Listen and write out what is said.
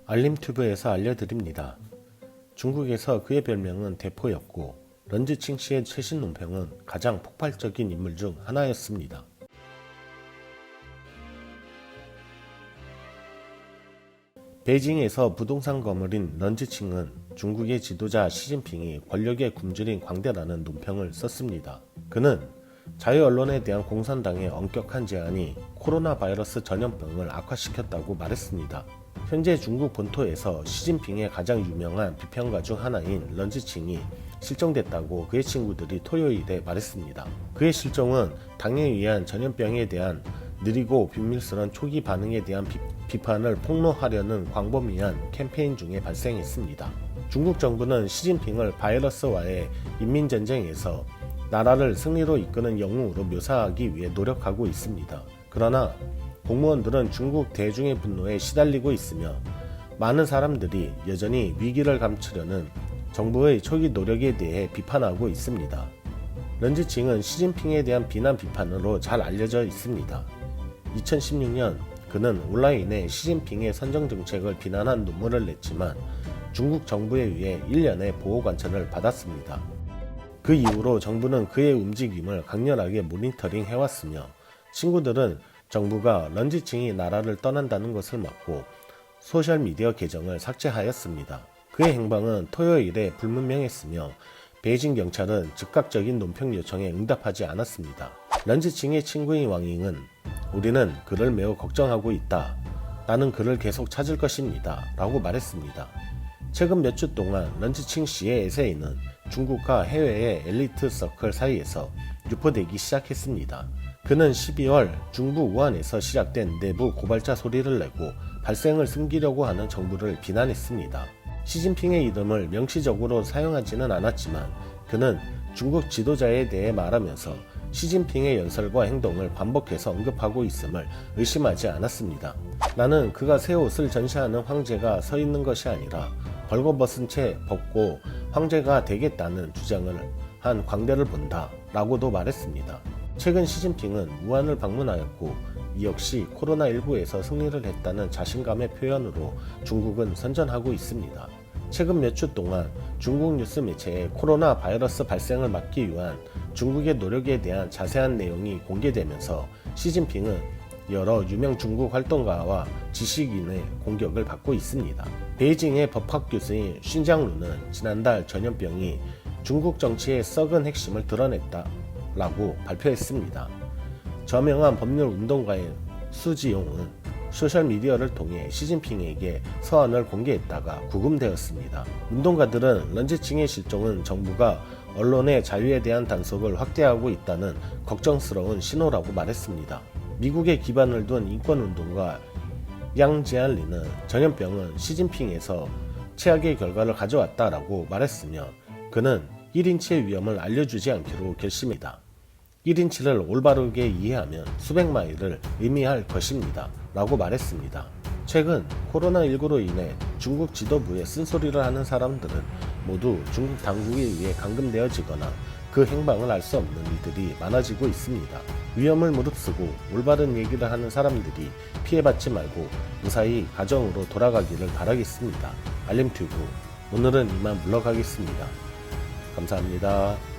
알림튜브에서 알려드립니다. 중국에서 그의 별명은 대포였고 런지칭 씨의 최신 논평은 가장 폭발적인 인물 중 하나였습니다. 베이징에서 부동산 거물인 런지칭은 중국의 지도자 시진핑이 권력에 굶주린 광대라는 논평을 썼습니다. 그는 자유언론에 대한 공산당의 엄격한 제한이 코로나 바이러스 전염병을 악화시켰다고 말했습니다. 현재 중국 본토에서 시진핑의 가장 유명한 비평가 중 하나인 런지칭이 실종됐다고 그의 친구들이 토요일에 말했습니다. 그의 실종은 당에 의한 전염병에 대한 느리고 비밀스러운 초기 반응에 대한 비판을 폭로하려는 광범위한 캠페인 중에 발생했습니다. 중국 정부는 시진핑을 바이러스와의 인민전쟁에서 나라를 승리로 이끄는 영웅으로 묘사하기 위해 노력하고 있습니다. 그러나 공무원들은 중국 대중의 분노에 시달리고 있으며 많은 사람들이 여전히 위기를 감추려는 정부의 초기 노력에 대해 비판하고 있습니다. 런지칭은 시진핑에 대한 비난 비판으로 잘 알려져 있습니다. 2016년 그는 온라인에 시진핑의 선정정책을 비난한 논문을 냈지만 중국 정부에 의해 1년의 보호관찰을 받았습니다. 그 이후로 정부는 그의 움직임을 강렬하게 모니터링 해왔으며 친구들은 정부가 런지칭이 나라를 떠난다는 것을 막고 소셜미디어 계정을 삭제하였습니다. 그의 행방은 토요일에 불문명했으며 베이징 경찰은 즉각적인 논평 요청에 응답하지 않았습니다. 런지칭의 친구인 왕잉은 우리는 그를 매우 걱정하고 있다. 나는 그를 계속 찾을 것입니다. 라고 말했습니다. 최근 몇 주 동안 런지칭 씨의 에세이는 중국과 해외의 엘리트 서클 사이에서 유포되기 시작했습니다. 그는 12월 중부 우한에서 시작된 내부 고발자 소리를 내고 발생을 숨기려고 하는 정부를 비난했습니다. 시진핑의 이름을 명시적으로 사용하지는 않았지만 그는 중국 지도자에 대해 말하면서 시진핑의 연설과 행동을 반복해서 언급하고 있음을 의심하지 않았습니다. 나는 그가 새 옷을 전시하는 황제가 서 있는 것이 아니라 벌거벗은 채 벗고 황제가 되겠다는 주장을 한 광대를 본다 라고도 말했습니다. 최근 시진핑은 우한을 방문하였고 이 역시 코로나19에서 승리를 했다는 자신감의 표현으로 중국은 선전하고 있습니다. 최근 몇 주 동안 중국 뉴스 매체에 코로나 바이러스 발생을 막기 위한 중국의 노력에 대한 자세한 내용이 공개되면서 시진핑은 여러 유명 중국 활동가와 지식인의 공격을 받고 있습니다. 베이징의 법학 교수인 슌장루는 지난달 전염병이 중국 정치의 썩은 핵심을 드러냈다라고 발표했습니다. 저명한 법률 운동가인 수지용은 소셜미디어를 통해 시진핑에게 서한을 공개했다가 구금되었습니다. 운동가들은 런지칭의 실종은 정부가 언론의 자유에 대한 단속을 확대하고 있다는 걱정스러운 신호라고 말했습니다. 미국에 기반을 둔 인권운동가 양지안리는 전염병은 시진핑에서 최악의 결과를 가져왔다라고 말했으며 그는 1인치의 위험을 알려주지 않기로 결심했다. 1인치를 올바르게 이해하면 수백 마일을 의미할 것입니다. 라고 말했습니다. 최근 코로나19로 인해 중국 지도부에 쓴소리를 하는 사람들은 모두 중국 당국에 의해 감금되어지거나 그 행방을 알 수 없는 이들이 많아지고 있습니다. 위험을 무릅쓰고 올바른 얘기를 하는 사람들이 피해받지 말고 무사히 가정으로 돌아가기를 바라겠습니다. 알림튜브 오늘은 이만 물러가겠습니다. 감사합니다.